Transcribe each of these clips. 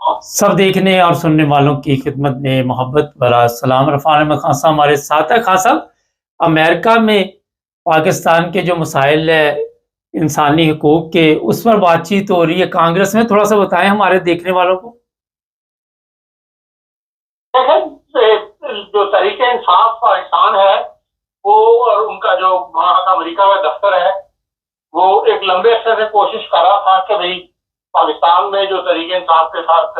सब देखने और सुनने वालों की खिदमत में मोहब्बत भरा सलाम। रफ़ान अहमद खान साहब हमारे साथ है। खान साहब, अमेरिका में पाकिस्तान के जो मसाइल है इंसानी हकूक के, उस पर बातचीत हो रही है कांग्रेस में, थोड़ा सा बताएं हमारे देखने वालों को। जो तरीके इंसाफ का इंसान है वो, और उनका जो वहाँ का अमेरिका में दफ्तर है, वो एक लंबे अरसे से कोशिश कर रहा था कि भाई पाकिस्तान में जो तरीके इंसाफ के साथ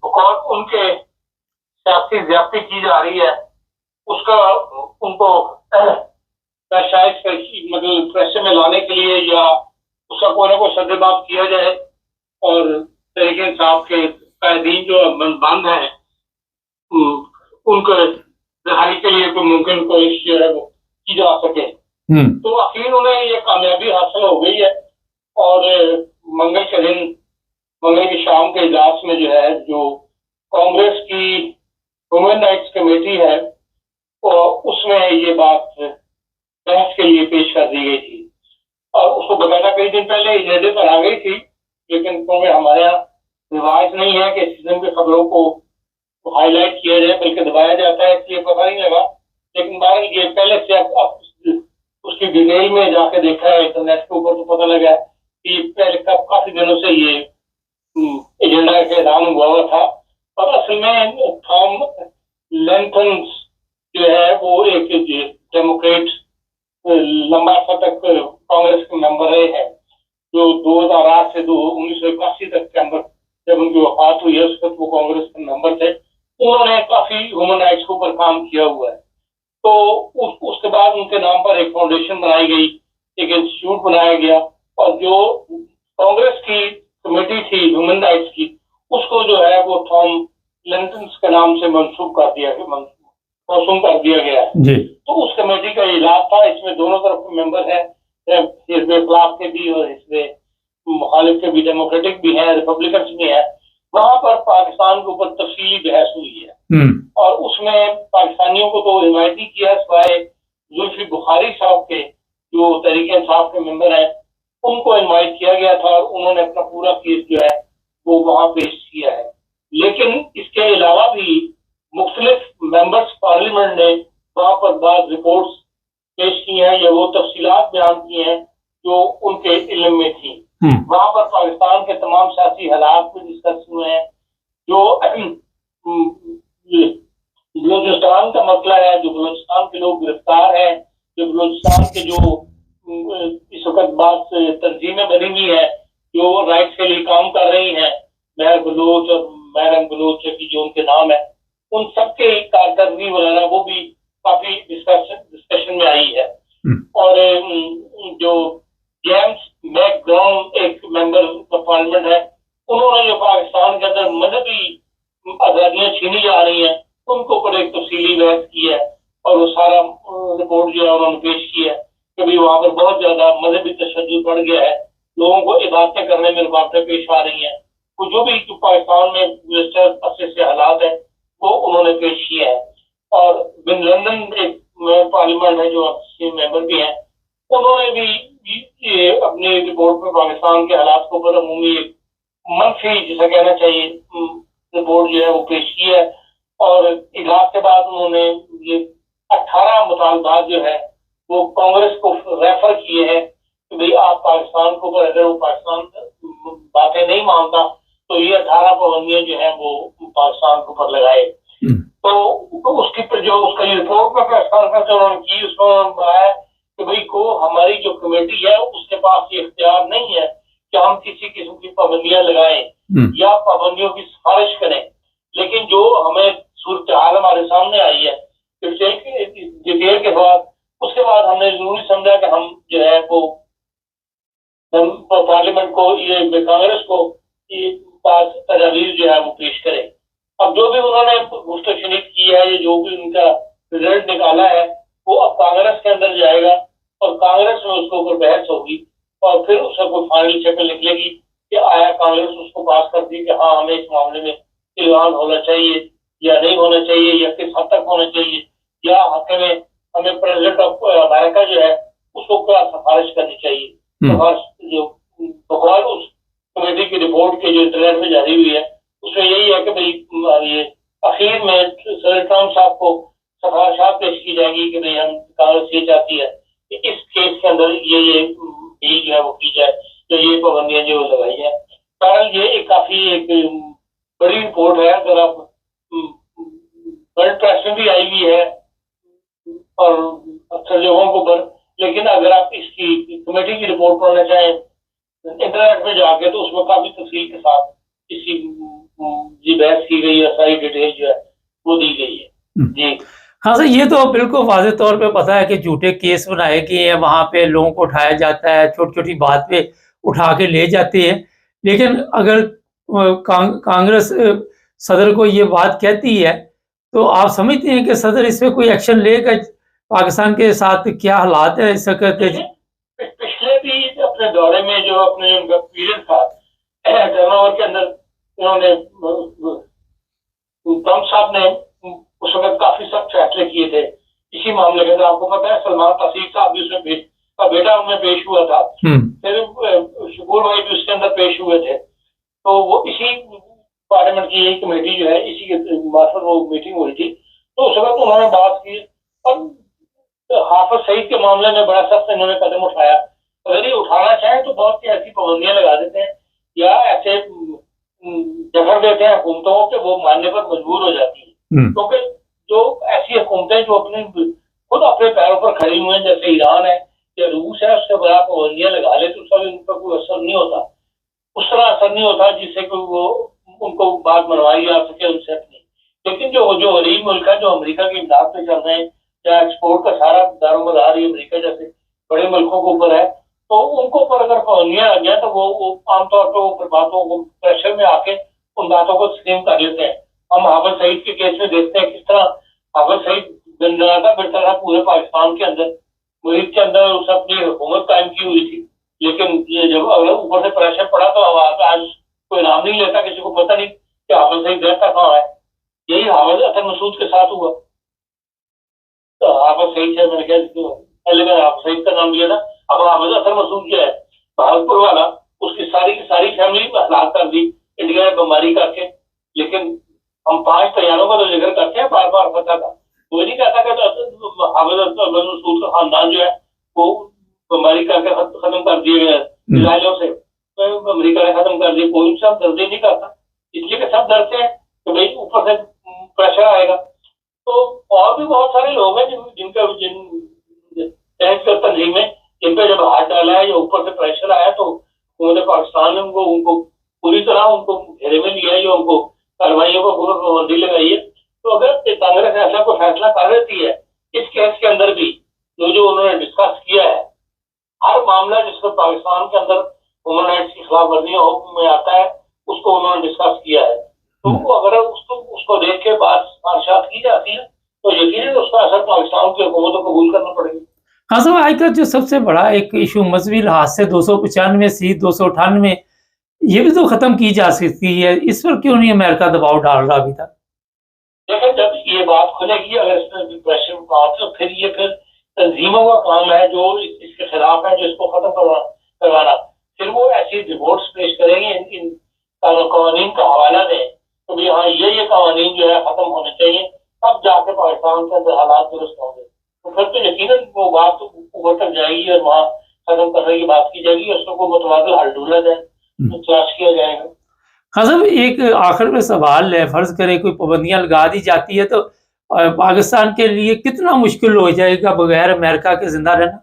और उनके सियासी ज्यादती की जा रही है उसका उनको शायद मतलब प्रेशर में लाने के लिए या उसका कोई ना कोई सद्देबाब किया जाए और तरीके इंसाफ के कैदीन जो बंद हैं उनको रिहाई के लिए कोई मुमकिन कोशिश जो है वो की जा सके। तो आखिर उन्हें ये कामयाबी हासिल हो गई है और मंगल के दिन, मंगल की शाम के इजलास में जो है, जो कांग्रेस की ह्यूमन राइट्स कमेटी है उसमें ये बात बहस के लिए पेश कर दी गई थी और उसको बकायदा कई दिन पहले एजेंडे पर आ गई थी, लेकिन क्योंकि हमारे यहाँ रिवाज नहीं है कि किस्म की खबरों को हाईलाइट किया जाए बल्कि दबाया जाता है, इसलिए पता नहीं लगा। लेकिन बार ये पहले से अब उसकी डिटेल में जाके देखा है इंटरनेट के ऊपर तो पता लगा कि पहले काफी दिनों से ये एजेंडा का ऐलान हुआ था। और असल में थॉम लेंथन जो है वो एक डेमोक्रेट लंबा अर्सा तक कांग्रेस के मेंबर रहे हैं, जो 2008 से 1981 तक जब उनकी वफात हुई है उस वक्त वो कांग्रेस के मेंबर थे। उन्होंने काफी ह्यूमन राइट्स के ऊपर काम किया हुआ है। तो उसके बाद उनके नाम पर एक फाउंडेशन बनाई गई, एक इंस्टीट्यूट बनाया गया और जो कांग्रेस की कमेटी थी ह्यूमन राइट्स की, उसको जो है वो थॉम लेंथन के नाम से मंसूब कर दिया गया है। तो उस कमेटी का इजलास था, इसमें दोनों तरफ के मेंबर हैं, इसमें खिलाफ के भी और इसमें मुखालिफ के भी, डेमोक्रेटिक भी है, रिपब्लिकन भी है। वहां पर पाकिस्तान के ऊपर तफसीली बहस हुई है और उसमें पाकिस्तानियों को तो हिमायत नहीं किया सिवाय जुल्फी बुखारी साहब के, जो तरीके इंसाफ के मेंबर हैं, उनको इनवाइट किया गया था और उन्होंने अपना पूरा केस जो है वो वहां पेश किया है। लेकिन इसके अलावा भी मुख्तलिफ मेंबर्स पार्लियामेंट ने वहां पर बाद रिपोर्ट्स पेश की हैं या वो तफसीलात बयान की हैं जो उनके इल्म में थी। वहां पर पाकिस्तान के तमाम सियासी हालात भी डिस्कस हुए हैं, जो बलूचिस्तान का मसला है, जो बलूचिस्तान के लोग गिरफ्तार हैं, जो बलूचिस्तान के जो इस वक्त बात तंजीमें बनी हुई है जो राइट्स के लिए काम कर रही हैं, मेहर बलूच और महरम बलूच की जो उनके नाम है, उन सबके कारकर्दगी वगैरह वो भी काफी डिस्कशन में आई है। और जो जेम्स मैकग्राउन एक मेंबर ऑफ पार्लियामेंट है, उन्होंने जो पाकिस्तान के अंदर मजहबी आजादियां छीनी जा रही हैं उनको ऊपर एक तफसीली बहस की है और वो सारा रिपोर्ट जो है उन्होंने पेश की है कि भाई वहां पर बहुत ज्यादा मजहबी तशद्दुद बढ़ गया है, लोगों को इबादतें करने में रुकावटें पेश आ रही हैं। तो जो भी पाकिस्तान में गुज़श्ता से हालात है वो उन्होंने पेश किया है। और बिन लंदन एक पार्लियामेंट है जो मेंबर भी हैं, उन्होंने भी ये अपनी रिपोर्ट में पाकिस्तान के हालात को ऊपर अमूमी मंफी जिसे कहना चाहिए रिपोर्ट जो है वो पेश की है। और इजलास के बाद उन्होंने ये 18 मुतालबात जो है वो कांग्रेस को रेफर किए हैं कि भाई आप पाकिस्तान को ऊपर, अगर वो पाकिस्तान बातें नहीं मानता तो ये 18 पाबंदियां जो है वो पाकिस्तान के ऊपर लगाए। तो उसकी जो उसका रिपोर्ट में प्रेस कॉन्फ्रेंस उन्होंने की, उसमें उन्होंने बताया कि भाई को हमारी जो कमेटी है उसके पास ये इख्तियार नहीं है कि हम किसी किस्म की पाबंदियां लगाएं या पाबंदियों की सिफारिश करें। लेकिन जो हमें सूरत हाल हमारे सामने आई है डिटेल के बाद, उसके बाद हमने जरूरी समझा कि हम जो है वो पार्लियामेंट को, ये कांग्रेस को ये पास तजावीज जो है वो पेश करें। अब जो भी उन्होंने गुफ्तगू की है, जो भी उनका रिजल्ट निकाला है, वो अब कांग्रेस के अंदर जाएगा और कांग्रेस में उसके ऊपर बहस होगी और फिर उसका कोई फाइनल शक्ल निकलेगी कि आया कांग्रेस उसको पास कर दी कि हाँ हमें इस मामले में इल्जाम होना चाहिए या नहीं होना चाहिए या किस हद तक होना चाहिए, या हमें प्रेसिडेंट ऑफ अमेरिका जो है उसको क्या सिफारिश करनी चाहिए। तो जो बकौल उस कमेटी की रिपोर्ट के जो इंटरनेट में जारी हुई है उसमें ये कि भाई ये आखिर में सदर ट्रम्प साहब को सिफारिशात पेश की जाएगी कि भाई हम कांग्रेस ये चाहती है कि इस केस के अंदर ये डील जो है वो की जाए, तो ये पाबंदियां जो लगाई है। कारण ये काफी एक बड़ी रिपोर्ट है। अगर आप वर्ल्ड प्रेस में भी आई हुई है और अक्सर लोगों को पर, लेकिन अगर आप इसकी कमेटी की रिपोर्ट पढ़ना चाहें इंटरनेट में जाके तो उसमें काफी तफसील के साथ इसकी जी बहस की गई है, सारी डिटेल जो है वो दी गई है जी। हाँ सर, ये तो बिल्कुल वाज़ेह तौर पे पता है कि झूठे केस बनाए गए हैं, वहाँ पे लोगों को उठाया जाता है, छोटी-छोटी बात पे उठा के ले जाते हैं। लेकिन अगर कांग्रेस सदर को ये बात कहती है, तो आप समझते हैं कि सदर इस पे कोई एक्शन लेगा? पाकिस्तान के साथ क्या हालात है इस वक़्त? पिछले भी अपने दौरे में जो अपने उनका पीरियड था टर्नओवर के अंदर, उन्होंने ट्रम्प साहब ने उस वक्त काफी सख्त फैसले किए थे इसी मामले के अंदर। आपको पता है सलमान तासीर साहब भी उसमें का बेटा उनमें पेश हुआ था, फिर शकूर भाई भी उसके अंदर पेश हुए थे। तो वो इसी पार्लियामेंट की एक कमेटी जो है इसी के मार्फत वो मीटिंग हुई थी, तो उस वक्त उन्होंने बात की और हाफिज सईद के मामले में बड़ा सख्त इन्होंने कदम उठाया। अगर ये उठाना चाहें तो बहुत सी ऐसी पाबंदियां लगा देते हैं या ऐसे जफर देते हैं हुकूमतों के वो मानने पर मजबूर हो जाती है। क्योंकि जो ऐसी हुकूमतें जो खुद अपने पैरों पर खड़ी हुई हैं, जैसे ईरान है या रूस है, उससे बड़ा पाबंदियां लगा ले तो उसका भी उन पर कोई असर नहीं होता, उस तरह असर नहीं होता जिससे कोई वो उनको बात मनवाई जा सके उनसे अपनी। लेकिन जो गरीब मुल्क है जो अमेरिका की इमदाद पे चल रहे हैं या एक्सपोर्ट का सारा दारोमदार ही अमेरिका जैसे बड़े मुल्कों के ऊपर है, तो उनको पर अगर पाबंदियां आ गया तो वो आमतौर पर वो बातों को प्रेशर में आके उन बातों को स्कीम कर लेते हैं। हम हाफिज सईद के केस में देखते हैं किस तरह हाफिज सईद गंदराता फिरता था पूरे पाकिस्तान के अंदर, मुल्क के अंदर उसने अपनी हुकूमत कायम की हुई थी। लेकिन ये जब अगर ऊपर से प्रेशर पड़ा तो आज कोई नाम नहीं लेता, किसी को पता नहीं कि हाफिज सईद रहता कहाँ है। यही हाफिज अतर मसूद के साथ हुआ। तो हाफिज सईद से मैंने कहा पहले मैंने हाफिज सईद का नाम लिया था, अब हाफिज अतर मसूद क्या है भागलपुर वाला, उसकी सारी की सारी फैमिली हलाक कर दी इंडिया में बीमारी करके। लेकिन हम 5 तैयारों का तो जिक्र करते हैं बार बार पता था, कोई नहीं कहता कि हाफिज अतर मसूद का खानदान जो है वो बीमारी करके खत्म कर दिए गए इलाजों से, तो अमेरिका ने खत्म कर दिया। कोई सब दर्द नहीं करता, इसलिए कि सब डरते हैं कि भाई ऊपर से प्रेशर आएगा। तो और भी बहुत सारे लोग हैं जिनका तंजीम में जिन पे जब हाथ डाला है या ऊपर से प्रेशर आया तो उन्होंने पाकिस्तान ने उनको पूरी तरह उनको घेरे में लिया है, या उनको कार्रवाइयों को पाबंदी लगाई है। तो अगर कांग्रेस ऐसा कोई फैसला कर देती है इस केस के अंदर भी जो उन्होंने डिस्कस किया है, हर मामला जिसको पाकिस्तान के अंदर ह्यूमन राइट्स की खिलाफ वर्जियां में आता है उसको उन्होंने डिस्कस किया है। तो अगर उसको देख के बात सिफारिशात की जाती है तो यकीनन उसका असर पाकिस्तान की हुकूमत को कबूल करना पड़ेगा। हाँ साहब, आज का जो सबसे बड़ा एक इशू मजहबी लिहाज से 295 सीट 298 ये भी तो खत्म की जा सकती है, इस पर क्यों नहीं अमेरिका दबाव डाल रहा अभी तक? देखिए जब ये बात खुलेगी अगर इसमें प्रेशर तो फिर ये तंजीमों का काम है जो इसके खिलाफ है, जो इसको खत्म करवाना। फिर वो ऐसी रिपोर्ट्स पेश करेंगे, इन कानून का हवाला दें तो भी हाँ ये कानून जो है खत्म होने चाहिए, तब जाके पाकिस्तान के अंदर हालात दुरुस्त होंगे। तो फिर तो यकीनन वो बात ऊपर तक जाएगी और वहाँ खत्म करने की बात की जाएगी, उसको मुतबादिल हल ढूंढा जाए, तलाश किया जाएगा। हाँ साहब, एक आखिर में सवाल है, फर्ज करें कोई पाबंदियां लगा दी जाती है तो पाकिस्तान के लिए कितना मुश्किल हो जाएगा बगैर अमेरिका के जिंदा रहना?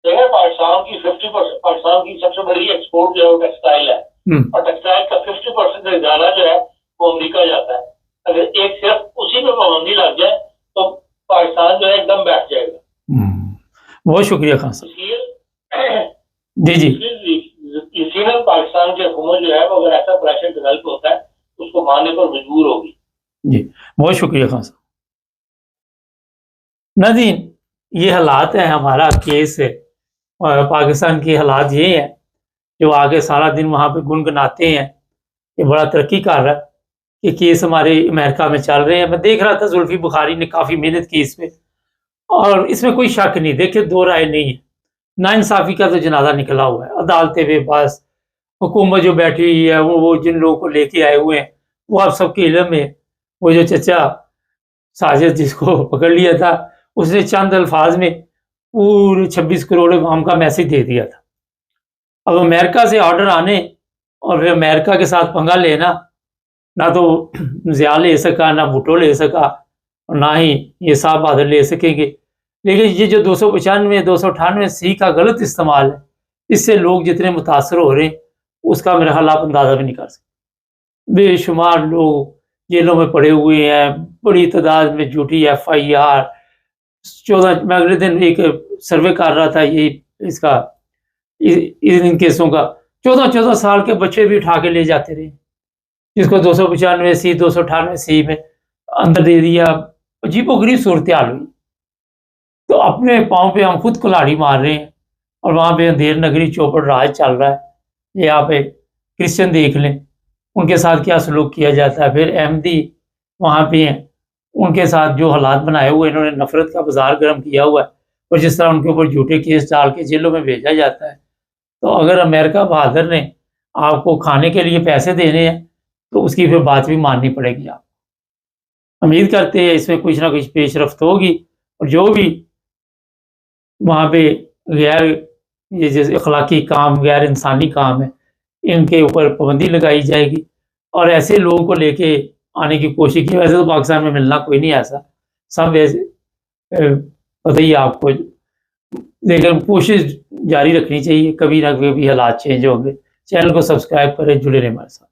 देखिए पाकिस्तान की 50% पाकिस्तान की सबसे बड़ी एक्सपोर्ट जो है वो टेक्सटाइल है, और टेक्सटाइल का 50% से ज्यादा जो है वो अमेरिका जाता है। अगर एक सिर्फ उसी पे पाबंदी लग जाए तो पाकिस्तान जो है एकदम बैठ जाएगा। बहुत शुक्रिया खान साहब। जी जी, इसीलिए पाकिस्तान की हुकूमत जो है वो अगर ऐसा प्रेशर डेवलप होता है उसको मानने पर मजबूर होगी। जी बहुत शुक्रिया खान साहब। नाज़रीन, ये हालात है, हमारा केस है और पाकिस्तान की हालात ये है जो आगे सारा दिन वहाँ पे गुनगुनाते हैं कि बड़ा तरक्की कर रहा है, कि केस हमारे अमेरिका में चल रहे हैं। मैं देख रहा था जुल्फी बुखारी ने काफ़ी मेहनत की इस पे, और इसमें कोई शक नहीं, देखिए दो राय नहीं है, नाइंसाफ़ी का तो जनाजा निकला हुआ है। अदालतें बेबस, हुकूमत जो बैठी हुई है वो जिन लोगों को लेके आए हुए हैं वो आप सबके इल्म में, वो जो चचा साजिद जिसको पकड़ लिया था, उसने चंद अल्फाज में पूरे 26 करोड़ अवाम का मैसेज दे दिया था। अब अमेरिका से ऑर्डर आने और फिर अमेरिका के साथ पंगा लेना, ना तो ज़िया ले सका, ना भुट्टो ले सका और ना ही ये साहब बहादुर ले सकेंगे। लेकिन ये जो 295 298 सी का गलत इस्तेमाल है, इससे लोग जितने मुतासर हो रहे हैं, उसका मेरा ख्याल आप अंदाज़ा भी नहीं कर सकते। बेशुमार लोग जेलों में पड़े हुए हैं, बड़ी तादाद में झूठी FIR। 14 मैं अगले दिन एक सर्वे कर रहा था ये इसका इन केसों का, 14-14 साल के बच्चे भी उठा के ले जाते रहे, जिसको 295 सी 298 सी में अंदर दे दिया। अजीबोगरीब सूरत हाल हुई। तो अपने पाँव पे हम खुद कुल्हाड़ी मार रहे हैं और वहाँ पे अंधेर नगरी चौपड़ राज चल रहा है। ये आप एक क्रिश्चियन देख लें, उनके साथ क्या सलूक किया जाता है। फिर अहमदी वहाँ पे हैं, उनके साथ जो हालात बनाए हुए, इन्होंने नफ़रत का बाज़ार गर्म किया हुआ है और जिस तरह उनके ऊपर झूठे केस डाल के जेलों में भेजा जाता है। तो अगर अमेरिका बहादुर ने आपको खाने के लिए पैसे देने हैं, तो उसकी फिर बात भी माननी पड़ेगी आपको। उम्मीद करते हैं इसमें कुछ ना कुछ पेशरफ्त होगी और जो भी वहाँ पे गैर ये जैसे अखलाकी काम, गैर इंसानी काम है, इनके ऊपर पाबंदी लगाई जाएगी और ऐसे लोगों को लेके आने की कोशिश की। वैसे तो पाकिस्तान में मिलना कोई नहीं ऐसा, सब वैसे पता ही है आपको, लेकिन कोशिश जारी रखनी चाहिए, कभी ना कभी हालात चेंज होंगे। चैनल को सब्सक्राइब करें, जुड़े रहें हमारे साथ।